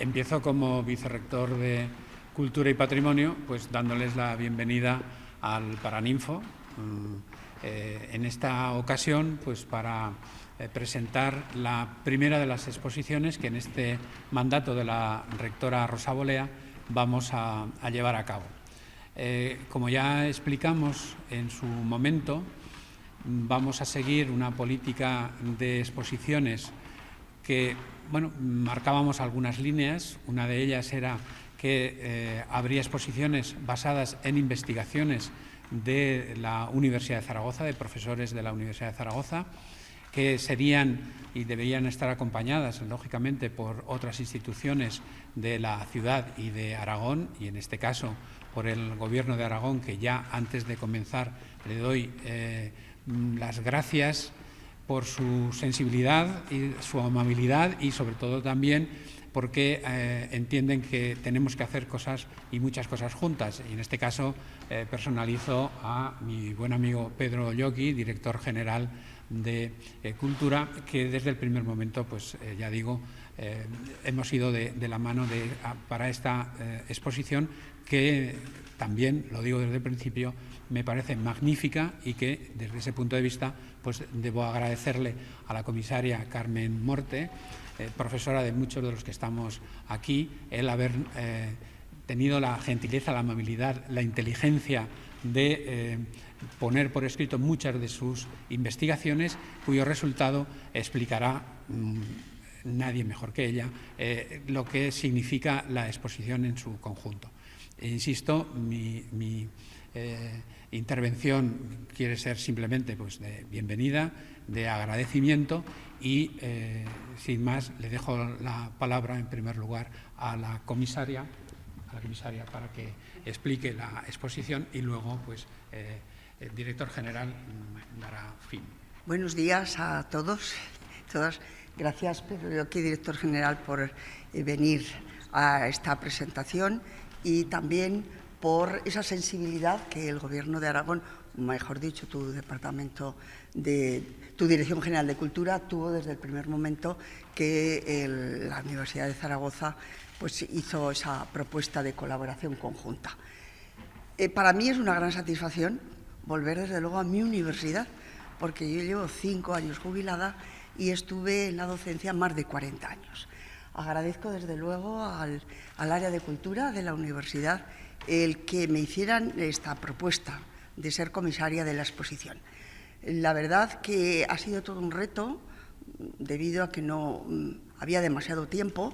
Empiezo como vicerrector de Cultura y Patrimonio, pues dándoles la bienvenida al Paraninfo. En esta ocasión, pues para presentar la primera de las exposiciones que en este mandato de la rectora Rosa Bolea vamos a llevar a cabo. Como ya explicamos en su momento, vamos a seguir una política de exposiciones que, bueno, marcábamos algunas líneas. Una de ellas era que habría exposiciones basadas en investigaciones de la Universidad de Zaragoza, de profesores de la Universidad de Zaragoza, que serían y deberían estar acompañadas, lógicamente, por otras instituciones de la ciudad y de Aragón, y en este caso por el Gobierno de Aragón, que ya antes de comenzar le doy las gracias por su sensibilidad y su amabilidad, y sobre todo también porque entienden que tenemos que hacer cosas y muchas cosas juntas. Y en este caso personalizo a mi buen amigo Pedro Lloqui, director general de Cultura, que desde el primer momento, pues ya digo, hemos ido de la mano para esta exposición, que también, lo digo desde el principio, me parece magnífica, y que desde ese punto de vista pues debo agradecerle a la comisaria Carmen Morte, profesora de muchos de los que estamos aquí, el haber tenido la gentileza, la amabilidad, la inteligencia de poner por escrito muchas de sus investigaciones, cuyo resultado explicará nadie mejor que ella lo que significa la exposición en su conjunto. Insisto, mi intervención quiere ser simplemente pues de bienvenida, de agradecimiento, y sin más le dejo la palabra en primer lugar a la comisaria para que explique la exposición, y luego pues el director general dará fin. Buenos días a todos, todas. Gracias, Pedro Lloqui, director general, por venir a esta presentación, y también por esa sensibilidad que el Gobierno de Aragón, mejor dicho, tu departamento, tu Dirección General de Cultura, tuvo desde el primer momento que la Universidad de Zaragoza pues hizo esa propuesta de colaboración conjunta. Para mí es una gran satisfacción volver desde luego a mi universidad, porque yo llevo 5 años jubilada y estuve en la docencia más de 40 años. Agradezco desde luego al área de cultura de la universidad el que me hicieran esta propuesta de ser comisaria de la exposición. La verdad que ha sido todo un reto, debido a que no había demasiado tiempo,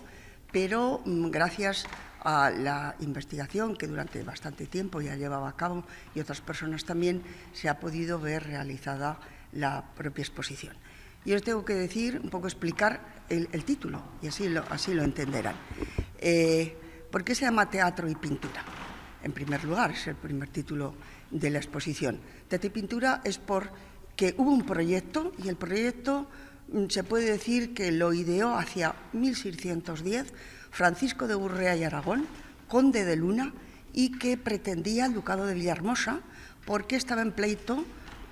pero gracias a la investigación que durante bastante tiempo ya llevaba a cabo, y otras personas también, se ha podido ver realizada la propia exposición. Y os tengo que decir, un poco explicar el título, y así lo entenderán. ¿Por qué se llama Teatro y Pintura? En primer lugar, es el primer título de la exposición. Teatro y Pintura es porque hubo un proyecto, y el proyecto se puede decir que lo ideó hacia 1610 Francisco de Urrea y Aragón, conde de Luna, y que pretendía el ducado de Villahermosa, porque estaba en pleito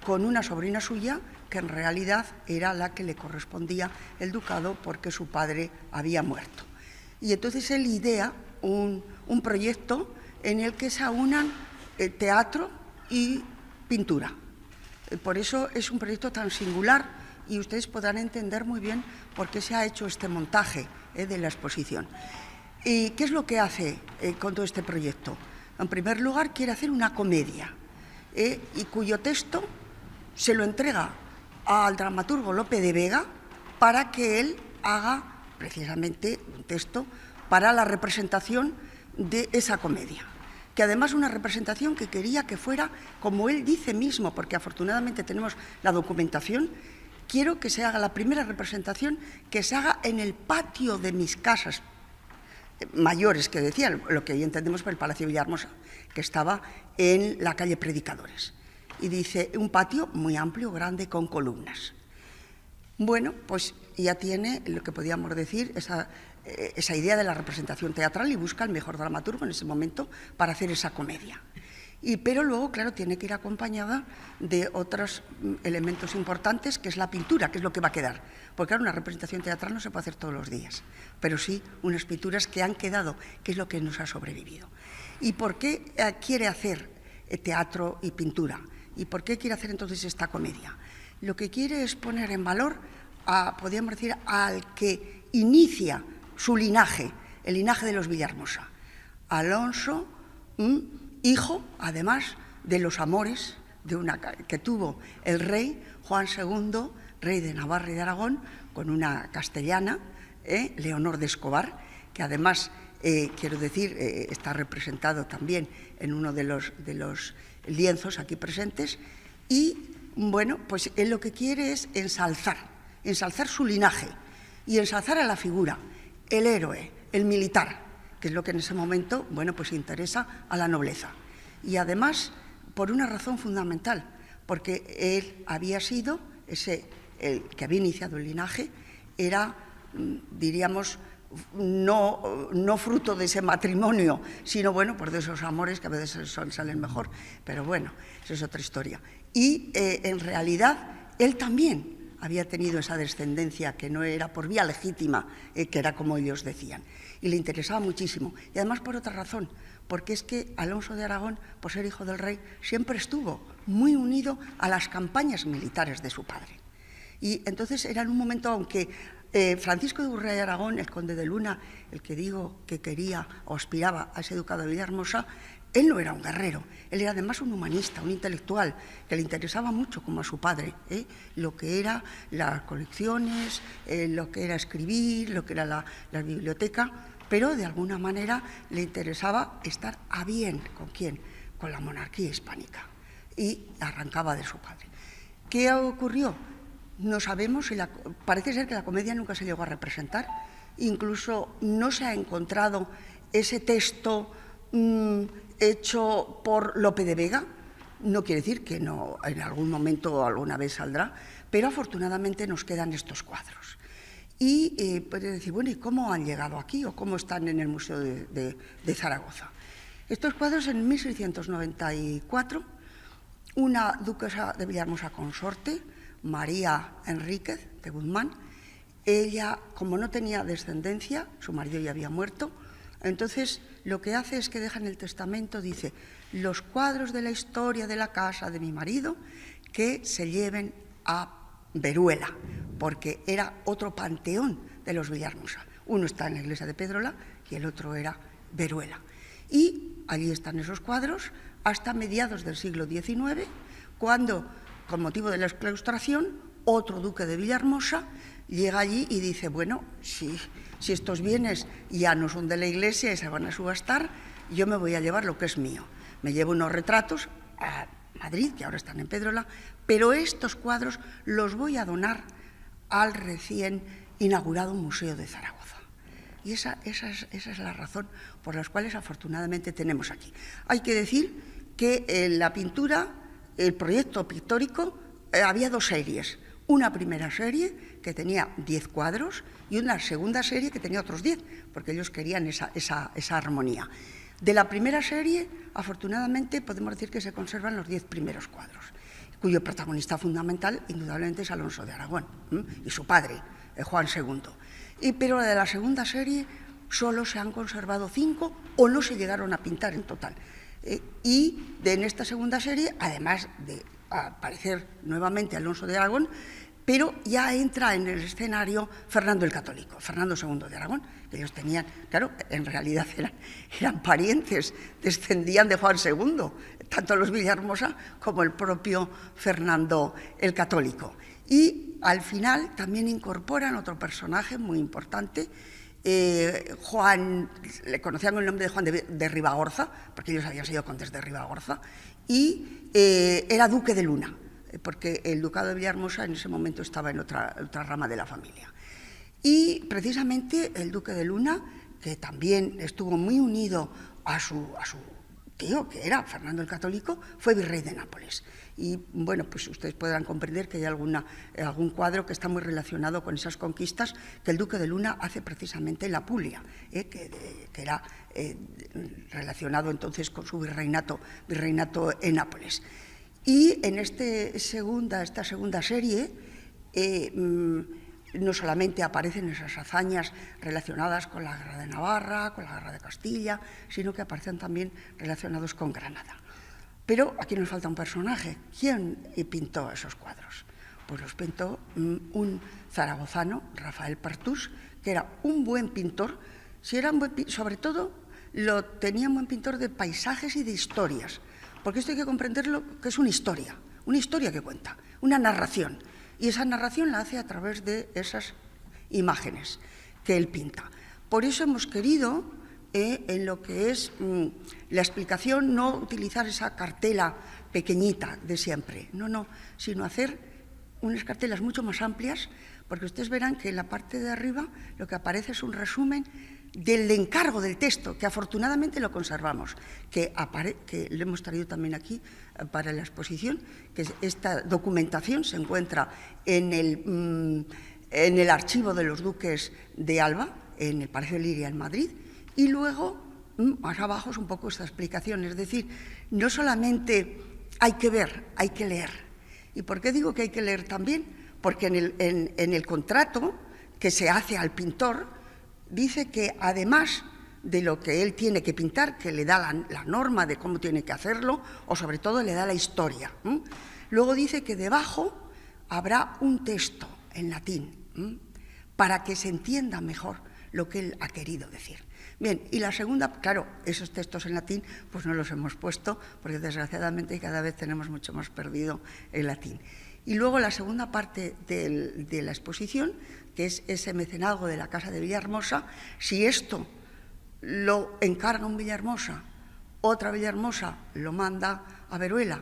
con una sobrina suya, que en realidad era la que le correspondía el ducado porque su padre había muerto. Y entonces él idea un proyecto en el que se aunan teatro y pintura. Por eso es un proyecto tan singular, y ustedes podrán entender muy bien por qué se ha hecho este montaje de la exposición. ¿Y qué es lo que hace con todo este proyecto? En primer lugar, quiere hacer una comedia, y cuyo texto se lo entrega al dramaturgo Lope de Vega para que él haga precisamente un texto para la representación de esa comedia, que además es una representación que quería que fuera, como él dice mismo, porque afortunadamente tenemos la documentación. Quiero que se haga la primera representación, que se haga en el patio de mis casas mayores, que decían, lo que hoy entendemos por el Palacio de Villahermosa, que estaba en la calle Predicadores. Y dice, un patio muy amplio, grande, con columnas. Bueno, pues ya tiene lo que podíamos decir, esa idea de la representación teatral, y busca el mejor dramaturgo en ese momento para hacer esa comedia. Pero luego, claro, tiene que ir acompañada de otros elementos importantes, que es la pintura, que es lo que va a quedar. Porque, claro, una representación teatral no se puede hacer todos los días, pero sí unas pinturas que han quedado, que es lo que nos ha sobrevivido. ¿Y por qué quiere hacer teatro y pintura? ¿Y por qué quiere hacer entonces esta comedia? Lo que quiere es poner en valor, podríamos decir, al que inicia su linaje, el linaje de los Villahermosa. Alonso, hijo, además, de los amores que tuvo el rey Juan II, rey de Navarra y de Aragón, con una castellana, Leonor de Escobar, que además, quiero decir, está representado también en uno de los lienzos aquí presentes. Y, bueno, pues él lo que quiere es ensalzar su linaje y ensalzar a la figura, el héroe, el militar, que es lo que en ese momento, bueno, pues interesa a la nobleza. Y además, por una razón fundamental, porque él había sido, el que había iniciado el linaje, era, diríamos, no fruto de ese matrimonio, sino, bueno, pues de esos amores que a veces salen mejor, pero bueno, eso es otra historia. Y en realidad, él también había tenido esa descendencia que no era por vía legítima, que era como ellos decían, y le interesaba muchísimo. Y además por otra razón, porque es que Alonso de Aragón, por ser hijo del rey, siempre estuvo muy unido a las campañas militares de su padre. Y entonces era en un momento, aunque Francisco de Urrea y Aragón, el conde de Luna, el que digo que quería o aspiraba a ese ducado de Villahermosa, él no era un guerrero, él era además un humanista, un intelectual, que le interesaba mucho, como a su padre, lo que eran las colecciones, lo que era escribir, lo que era la biblioteca, pero de alguna manera le interesaba estar a bien. ¿Con quién? Con la monarquía hispánica. Y arrancaba de su padre. ¿Qué ocurrió? No sabemos, parece ser que la comedia nunca se llegó a representar, incluso no se ha encontrado ese texto hecho por Lope de Vega. No quiere decir que no, en algún momento o alguna vez saldrá, pero afortunadamente nos quedan estos cuadros. Y puede decir, bueno, ¿y cómo han llegado aquí o cómo están en el Museo de Zaragoza? Estos cuadros, en 1694, una duquesa de Villahermosa consorte, María Enríquez de Guzmán, ella, como no tenía descendencia, su marido ya había muerto, entonces lo que hace es que deja en el testamento, dice, los cuadros de la historia de la casa de mi marido que se lleven a Veruela, porque era otro panteón de los Villahermosa. Uno está en la iglesia de Pedrola y el otro era Veruela. Y allí están esos cuadros hasta mediados del siglo XIX, cuando, con motivo de la exclaustración, otro duque de Villahermosa llega allí y dice, bueno, si estos bienes ya no son de la iglesia y se van a subastar, yo me voy a llevar lo que es mío. Me llevo unos retratos a Madrid, que ahora están en Pedrola, pero estos cuadros los voy a donar al recién inaugurado Museo de Zaragoza. Y esa es la razón por las cuales afortunadamente tenemos aquí. Hay que decir que en la pintura, el proyecto pictórico, había dos series. Una primera serie que tenía 10 cuadros y una segunda serie que tenía otros 10, porque ellos querían esa armonía. De la primera serie, afortunadamente, podemos decir que se conservan los 10 primeros cuadros, cuyo protagonista fundamental, indudablemente, es Alonso de Aragón y su padre, Juan II. Pero de la segunda serie solo se han conservado 5 o no se llegaron a pintar en total. Y en esta segunda serie, además de aparecer nuevamente Alonso de Aragón, pero ya entra en el escenario Fernando el Católico, Fernando II de Aragón, que ellos tenían, claro, en realidad eran parientes, descendían de Juan II, tanto los Villahermosa como el propio Fernando el Católico. Y al final también incorporan otro personaje muy importante, Juan, le conocían con el nombre de Juan de Ribagorza, porque ellos habían sido condes de Ribagorza, y era duque de Luna, porque el ducado de Villahermosa en ese momento estaba en otra rama de la familia. Y precisamente el duque de Luna, que también estuvo muy unido a su tío, que era Fernando el Católico, fue virrey de Nápoles. Y bueno, pues ustedes podrán comprender que hay algún cuadro que está muy relacionado con esas conquistas que el duque de Luna hace precisamente en la Puglia, que era relacionado entonces con su virreinato en Nápoles. Y en esta segunda serie no solamente aparecen esas hazañas relacionadas con la guerra de Navarra, con la guerra de Castilla, sino que aparecen también relacionados con Granada. Pero aquí nos falta un personaje. ¿Quién pintó esos cuadros? Pues los pintó un zaragozano, Rafael Partús, que era un buen pintor. Sobre todo, tenía un buen pintor de paisajes y de historias, porque esto hay que comprenderlo, que es una historia que cuenta, una narración. Y esa narración la hace a través de esas imágenes que él pinta. Por eso hemos querido, en lo que es la explicación, no utilizar esa cartela pequeñita de siempre, no, sino hacer unas cartelas mucho más amplias, porque ustedes verán que en la parte de arriba lo que aparece es un resumen del encargo del texto, que afortunadamente lo conservamos, que lo hemos traído también aquí para la exposición, que esta documentación se encuentra en el archivo de los duques de Alba, en el Palacio de Liria en Madrid, y luego más abajo es un poco esta explicación, es decir, no solamente hay que ver, hay que leer. ¿Y por qué digo que hay que leer también? Porque en el contrato que se hace al pintor dice que además de lo que él tiene que pintar, que le da la norma de cómo tiene que hacerlo, o sobre todo le da la historia. Luego dice que debajo habrá un texto en latín, para que se entienda mejor lo que él ha querido decir. Bien, y la segunda, claro, esos textos en latín pues no los hemos puesto, porque desgraciadamente cada vez tenemos mucho más perdido el latín. Y luego la segunda parte de la exposición, que es ese mecenazgo de la Casa de Villahermosa. Si esto lo encarga un Villahermosa, otra Villahermosa lo manda a Veruela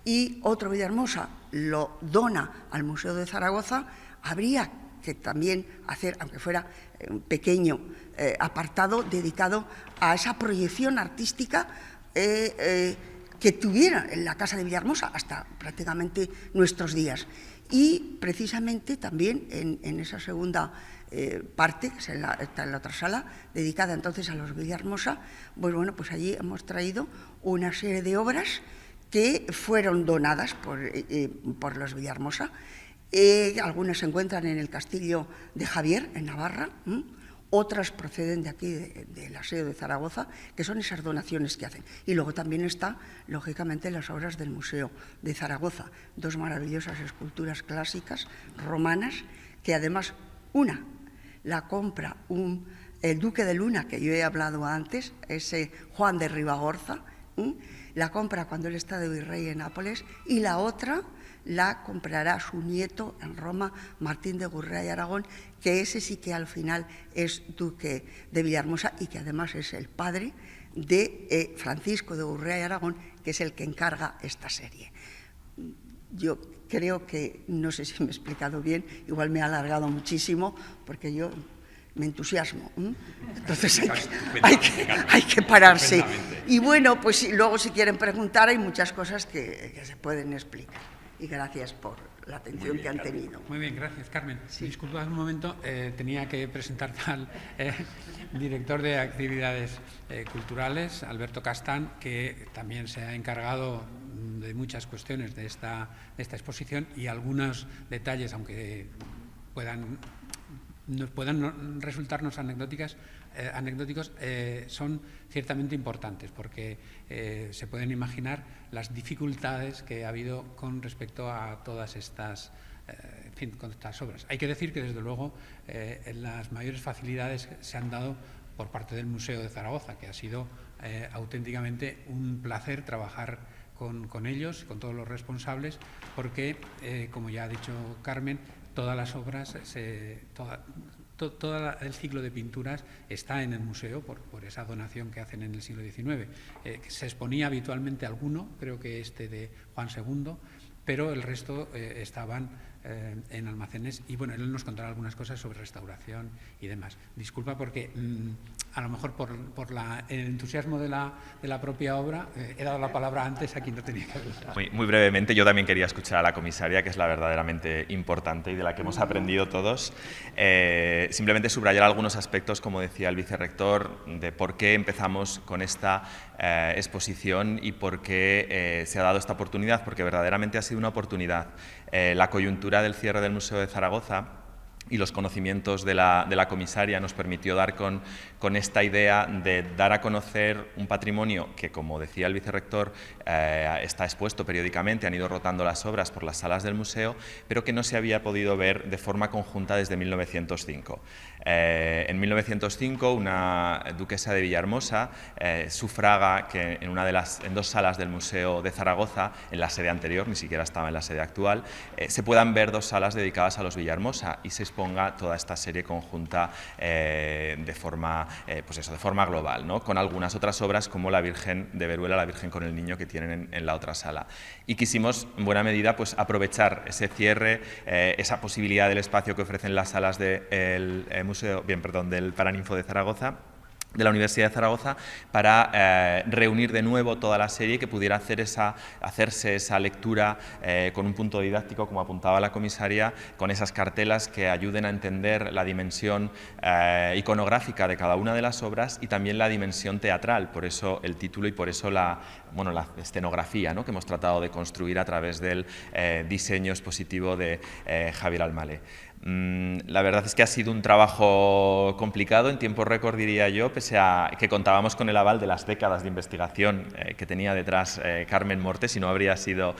y otro Villahermosa lo dona al Museo de Zaragoza, habría que también hacer, aunque fuera un pequeño apartado dedicado a esa proyección artística que tuviera en la Casa de Villahermosa hasta prácticamente nuestros días. Y precisamente también en esa segunda parte, que está en la otra sala, dedicada entonces a los Villahermosa, pues allí hemos traído una serie de obras que fueron donadas por los Villahermosa. Algunas se encuentran en el Castillo de Javier, en Navarra, otras proceden de aquí, del aseo de Zaragoza, que son esas donaciones que hacen. Y luego también está, lógicamente, las obras del Museo de Zaragoza, dos maravillosas esculturas clásicas romanas, que además una la compra el duque de Luna, que yo he hablado antes, ese Juan de Ribagorza, la compra cuando él está de virrey en Nápoles, y la otra la comprará su nieto en Roma, Martín de Gurrea y Aragón, que ese sí que al final es duque de Villahermosa y que además es el padre de Francisco de Gurrea y Aragón, que es el que encarga esta serie. Yo creo que, no sé si me he explicado bien, igual me he alargado muchísimo, porque yo me entusiasmo. Entonces hay que pararse. Y bueno, pues luego si quieren preguntar hay muchas cosas que se pueden explicar. Y gracias por la atención que han tenido. Muy bien, gracias, Carmen. Sí. Disculpa un momento, tenía que presentar al director de actividades culturales, Alberto Castán, que también se ha encargado de muchas cuestiones de esta exposición, y algunos detalles, aunque puedan resultarnos anecdóticos, son ciertamente importantes, porque se pueden imaginar las dificultades que ha habido con respecto a todas estas, con estas obras. Hay que decir que, desde luego, las mayores facilidades se han dado por parte del Museo de Zaragoza, que ha sido auténticamente un placer trabajar con ellos, con todos los responsables, porque, como ya ha dicho Carmen, todas las obras, todo el ciclo de pinturas está en el museo por esa donación que hacen en el siglo XIX. Se exponía habitualmente alguno, creo que este de Juan II, pero el resto estaban en almacenes, y bueno, él nos contará algunas cosas sobre restauración y demás. Disculpa porque a lo mejor por el entusiasmo de la propia obra he dado la palabra antes a quien no tenía que hablar. Muy brevemente, yo también quería escuchar a la comisaria, que es la verdaderamente importante y de la que hemos aprendido todos. Simplemente subrayar algunos aspectos, como decía el vicerrector, de por qué empezamos con esta exposición y por qué se ha dado esta oportunidad, porque verdaderamente ha sido una oportunidad. La coyuntura del cierre del Museo de Zaragoza y los conocimientos de la comisaria nos permitió dar con esta idea de dar a conocer un patrimonio que, como decía el vicerrector, está expuesto periódicamente, han ido rotando las obras por las salas del museo, pero que no se había podido ver de forma conjunta desde 1905. En 1905, una duquesa de Villahermosa sufraga que en dos salas del Museo de Zaragoza, en la sede anterior, ni siquiera estaba en la sede actual, se puedan ver dos salas dedicadas a los Villahermosa y se exponga toda esta serie conjunta de forma global, ¿no? Con algunas otras obras como la Virgen de Veruela, la Virgen con el Niño, que tienen en la otra sala. Y quisimos, en buena medida, pues, aprovechar ese cierre, esa posibilidad del espacio que ofrecen las salas del del Paraninfo de Zaragoza, de la Universidad de Zaragoza, para reunir de nuevo toda la serie y que pudiera hacerse esa lectura con un punto didáctico, como apuntaba la comisaria, con esas cartelas que ayuden a entender la dimensión iconográfica de cada una de las obras y también la dimensión teatral, por eso el título y por eso la escenografía, ¿no?, que hemos tratado de construir a través del diseño expositivo de Javier Almalé. La verdad es que ha sido un trabajo complicado, en tiempo récord diría yo, pese a que contábamos con el aval de las décadas de investigación que tenía detrás Carmen Morte, si no habría sido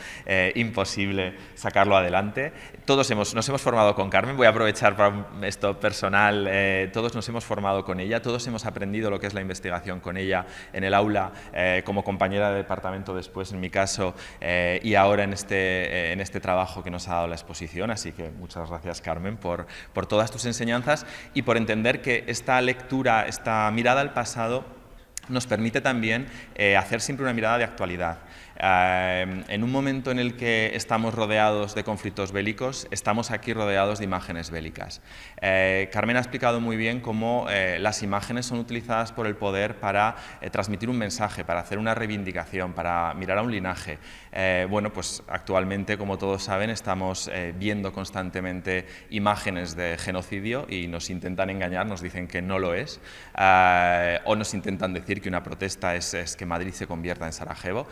imposible sacarlo adelante. Todos nos hemos formado con Carmen, voy a aprovechar para esto personal, todos nos hemos formado con ella, todos hemos aprendido lo que es la investigación con ella en el aula, como compañera de departamento después, en mi caso, y ahora en este trabajo que nos ha dado la exposición, así que muchas gracias, Carmen, por todas tus enseñanzas y por entender que esta lectura, esta mirada al pasado nos permite también hacer siempre una mirada de actualidad. En un momento en el que estamos rodeados de conflictos bélicos, estamos aquí rodeados de imágenes bélicas. Carmen ha explicado muy bien cómo las imágenes son utilizadas por el poder para transmitir un mensaje, para hacer una reivindicación, para mirar a un linaje. Bueno, pues actualmente, como todos saben, estamos viendo constantemente imágenes de genocidio y nos intentan engañar, nos dicen que no lo es, o nos intentan decir que una protesta es que Madrid se convierta en Sarajevo.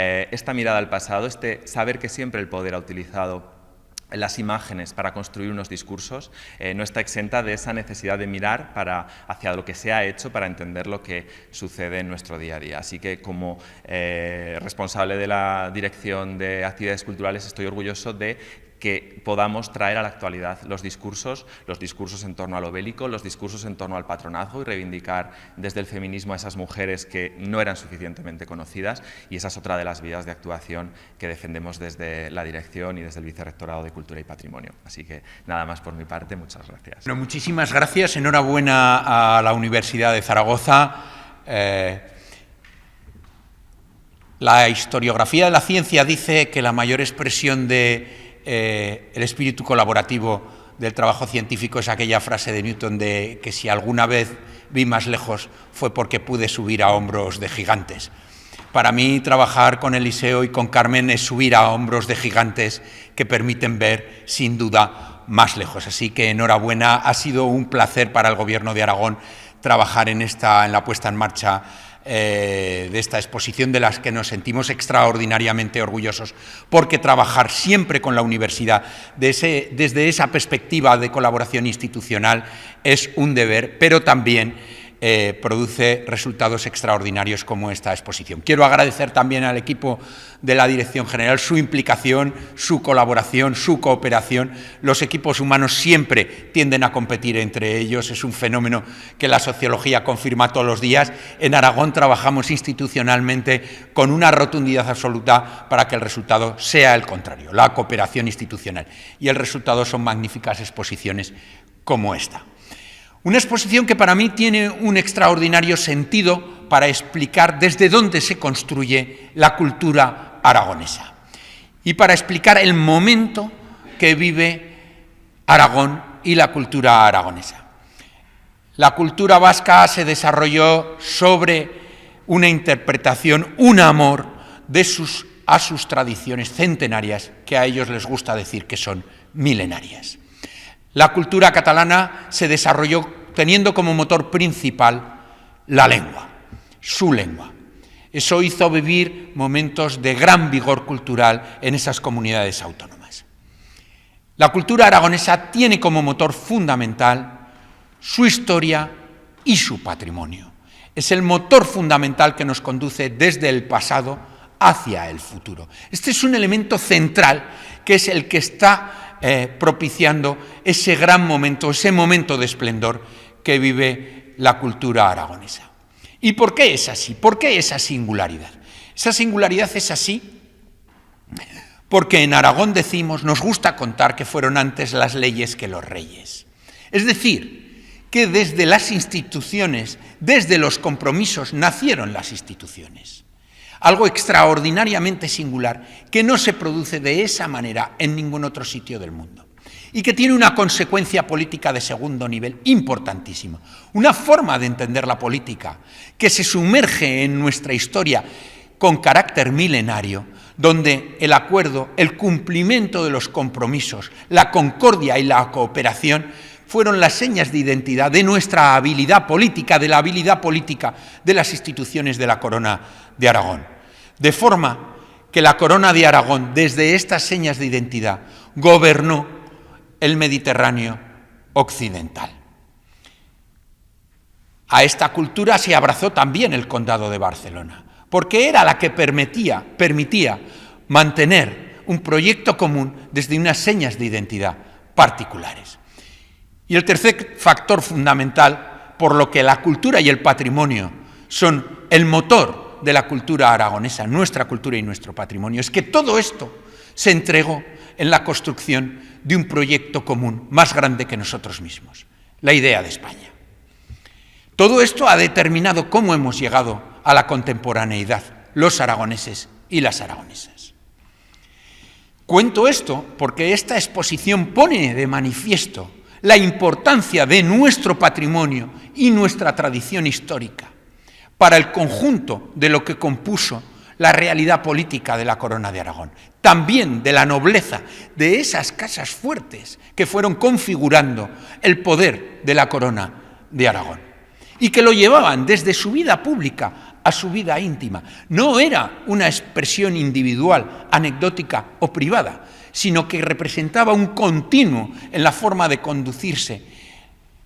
Esta mirada al pasado, este saber que siempre el poder ha utilizado las imágenes para construir unos discursos, no está exenta de esa necesidad de mirar hacia lo que se ha hecho para entender lo que sucede en nuestro día a día. Así que, como responsable de la Dirección de Actividades Culturales, estoy orgulloso de que podamos traer a la actualidad los discursos en torno a lo bélico, los discursos en torno al patronazgo y reivindicar desde el feminismo a esas mujeres que no eran suficientemente conocidas, y esa es otra de las vías de actuación que defendemos desde la dirección y desde el Vicerrectorado de Cultura y Patrimonio. Así que nada más por mi parte, muchas gracias. Bueno, muchísimas gracias, enhorabuena a la Universidad de Zaragoza. La historiografía de la ciencia dice que la mayor expresión de el espíritu colaborativo del trabajo científico es aquella frase de Newton de que si alguna vez vi más lejos fue porque pude subir a hombros de gigantes. Para mí, trabajar con Eliseo y con Carmen es subir a hombros de gigantes que permiten ver, sin duda, más lejos. Así que enhorabuena, ha sido un placer para el Gobierno de Aragón trabajar en la puesta en marcha de esta exposición, de las que nos sentimos extraordinariamente orgullosos, porque trabajar siempre con la universidad desde esa perspectiva de colaboración institucional es un deber, pero también produce resultados extraordinarios como esta exposición. Quiero agradecer también al equipo de la Dirección General su implicación, su colaboración, su cooperación. Los equipos humanos siempre tienden a competir entre ellos, es un fenómeno que la sociología confirma todos los días. En Aragón trabajamos institucionalmente con una rotundidad absoluta para que el resultado sea el contrario, la cooperación institucional. Y el resultado son magníficas exposiciones como esta. Una exposición que para mí tiene un extraordinario sentido para explicar desde dónde se construye la cultura aragonesa y para explicar el momento que vive Aragón y la cultura aragonesa. La cultura vasca se desarrolló sobre una interpretación, un amor a sus tradiciones centenarias, que a ellos les gusta decir que son milenarias. La cultura catalana se desarrolló teniendo como motor principal la lengua, su lengua. Eso hizo vivir momentos de gran vigor cultural en esas comunidades autónomas. La cultura aragonesa tiene como motor fundamental su historia y su patrimonio. Es el motor fundamental que nos conduce desde el pasado hacia el futuro. Este es un elemento central que es el que está propiciando ese gran momento, ese momento de esplendor que vive la cultura aragonesa. ¿Y por qué es así? ¿Por qué esa singularidad? Esa singularidad es así porque en Aragón decimos, nos gusta contar que fueron antes las leyes que los reyes. Es decir, que desde las instituciones, desde los compromisos, nacieron las instituciones. Algo extraordinariamente singular que no se produce de esa manera en ningún otro sitio del mundo y que tiene una consecuencia política de segundo nivel importantísima. Una forma de entender la política que se sumerge en nuestra historia con carácter milenario, donde el acuerdo, el cumplimiento de los compromisos, la concordia y la cooperación fueron las señas de identidad de nuestra habilidad política, de la habilidad política de las instituciones de la Corona de Aragón. De forma que la Corona de Aragón, desde estas señas de identidad, gobernó el Mediterráneo occidental. A esta cultura se abrazó también el Condado de Barcelona, porque era la que permitía mantener un proyecto común desde unas señas de identidad particulares. Y el tercer factor fundamental, por lo que la cultura y el patrimonio son el motor de la cultura aragonesa, nuestra cultura y nuestro patrimonio, es que todo esto se entregó en la construcción de un proyecto común más grande que nosotros mismos, la idea de España. Todo esto ha determinado cómo hemos llegado a la contemporaneidad, los aragoneses y las aragonesas. Cuento esto porque esta exposición pone de manifiesto la importancia de nuestro patrimonio y nuestra tradición histórica para el conjunto de lo que compuso la realidad política de la Corona de Aragón, también de la nobleza de esas casas fuertes que fueron configurando el poder de la Corona de Aragón y que lo llevaban desde su vida pública a su vida íntima. No era una expresión individual, anecdótica o privada, sino que representaba un continuo en la forma de conducirse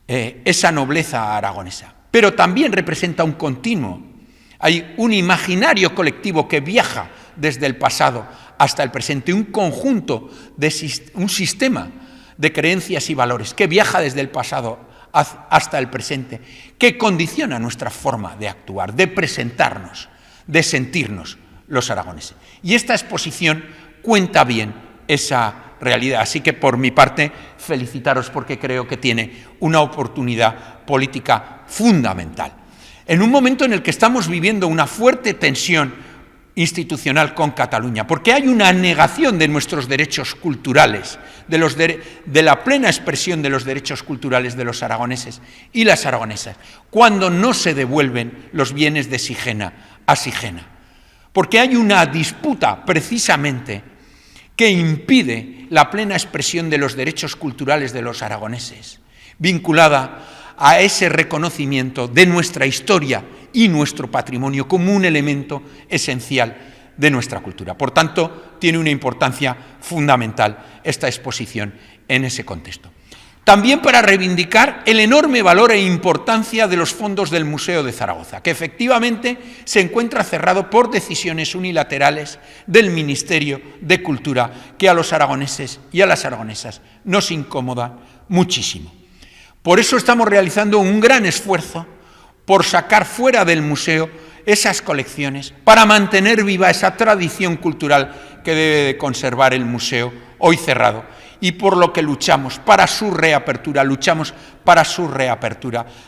esa nobleza aragonesa. Pero también representa un continuo. Hay un imaginario colectivo que viaja desde el pasado hasta el presente, un conjunto, un sistema de creencias y valores que viaja desde el pasado hasta el presente, que condiciona nuestra forma de actuar, de presentarnos, de sentirnos los aragoneses. Y esta exposición cuenta bien esa realidad. Así que, por mi parte, felicitaros porque creo que tiene una oportunidad política fundamental. En un momento en el que estamos viviendo una fuerte tensión institucional con Cataluña, porque hay una negación de nuestros derechos culturales, de la plena expresión de los derechos culturales de los aragoneses y las aragonesas, cuando no se devuelven los bienes de Sigena a Sigena. Porque hay una disputa, precisamente, que impide la plena expresión de los derechos culturales de los aragoneses, vinculada a ese reconocimiento de nuestra historia y nuestro patrimonio como un elemento esencial de nuestra cultura. Por tanto, tiene una importancia fundamental esta exposición en ese contexto. También para reivindicar el enorme valor e importancia de los fondos del Museo de Zaragoza, que efectivamente se encuentra cerrado por decisiones unilaterales del Ministerio de Cultura, que a los aragoneses y a las aragonesas nos incomoda muchísimo. Por eso estamos realizando un gran esfuerzo por sacar fuera del museo esas colecciones, para mantener viva esa tradición cultural que debe de conservar el museo, hoy cerrado, y por lo que luchamos para su reapertura,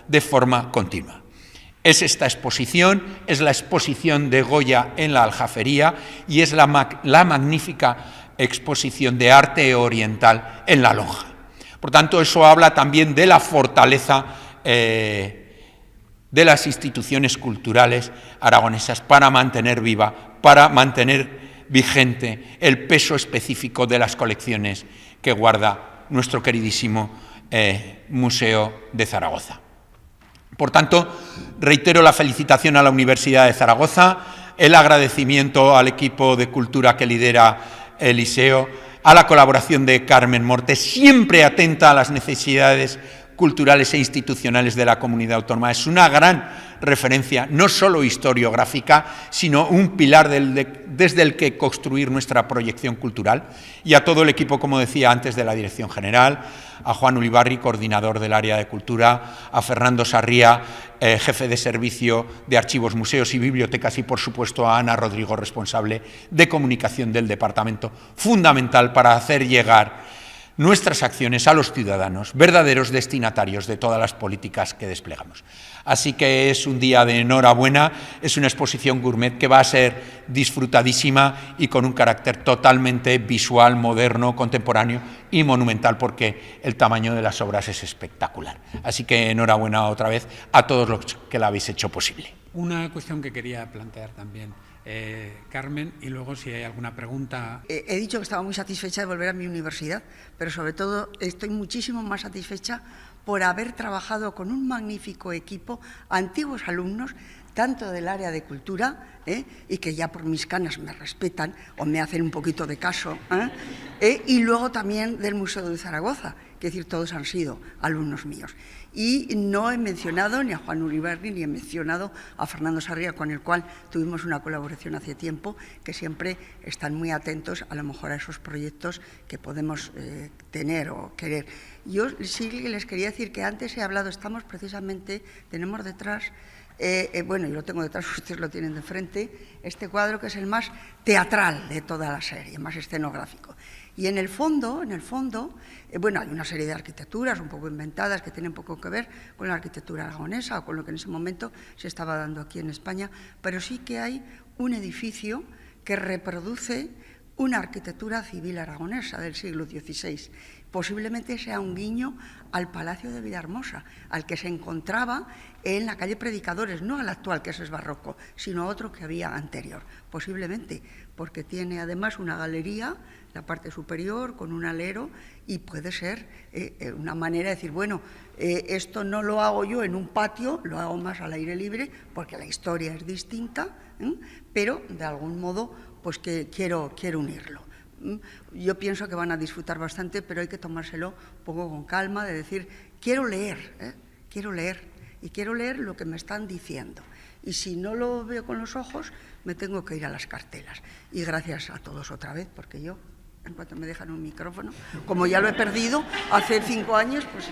de forma continua. Es esta exposición, es la exposición de Goya en la Aljafería y es la magnífica exposición de arte oriental en La Lonja. Por tanto, eso habla también de la fortaleza de las instituciones culturales aragonesas para mantener viva, para mantener vigente el peso específico de las colecciones que guarda nuestro queridísimo Museo de Zaragoza. Por tanto, reitero la felicitación a la Universidad de Zaragoza, el agradecimiento al equipo de cultura que lidera Eliseo, a la colaboración de Carmen Mortes, siempre atenta a las necesidades culturales e institucionales de la comunidad autónoma. Es una gran referencia, no solo historiográfica, sino un pilar desde el que construir nuestra proyección cultural. Y a todo el equipo, como decía antes, de la Dirección General, a Juan Ulibarri, coordinador del área de cultura, a Fernando Sarría, jefe de servicio de archivos, museos y bibliotecas, y por supuesto a Ana Rodrigo, responsable de comunicación del departamento, fundamental para hacer llegar nuestras acciones a los ciudadanos, verdaderos destinatarios de todas las políticas que desplegamos. Así que es un día de enhorabuena, es una exposición gourmet que va a ser disfrutadísima y con un carácter totalmente visual, moderno, contemporáneo y monumental, porque el tamaño de las obras es espectacular. Así que enhorabuena otra vez a todos los que la habéis hecho posible. Una cuestión que quería plantear también, Carmen, y luego si hay alguna pregunta. He dicho que estaba muy satisfecha de volver a mi universidad, pero sobre todo estoy muchísimo más satisfecha por haber trabajado con un magnífico equipo, antiguos alumnos, tanto del área de cultura, y que ya por mis canas me respetan o me hacen un poquito de caso, y luego también del Museo de Zaragoza, que es decir, todos han sido alumnos míos. Y no he mencionado ni a Juan Ulibarri ni he mencionado a Fernando Sarría, con el cual tuvimos una colaboración hace tiempo, que siempre están muy atentos a lo mejor a esos proyectos que podemos tener o querer. Yo sí les quería decir que antes he hablado, tenemos detrás, bueno, yo lo tengo detrás, ustedes lo tienen de frente, este cuadro que es el más teatral de toda la serie, más escenográfico. Y en el fondo, bueno, hay una serie de arquitecturas un poco inventadas que tienen poco que ver con la arquitectura aragonesa o con lo que en ese momento se estaba dando aquí en España, pero sí que hay un edificio que reproduce una arquitectura civil aragonesa del siglo XVI. Posiblemente sea un guiño al Palacio de Villahermosa, al que se encontraba en la calle Predicadores, no al actual, que ese es barroco, sino a otro que había anterior, posiblemente, porque tiene además una galería, la parte superior, con un alero, y puede ser una manera de decir, bueno, esto no lo hago yo en un patio, lo hago más al aire libre, porque la historia es distinta, pero de algún modo pues que quiero unirlo. Yo pienso que van a disfrutar bastante, pero hay que tomárselo un poco con calma, de decir, quiero leer, y quiero leer lo que me están diciendo. Y si no lo veo con los ojos, me tengo que ir a las cartelas. Y gracias a todos otra vez, porque yo, en cuanto me dejan un micrófono, como ya lo he perdido hace 5 años, pues...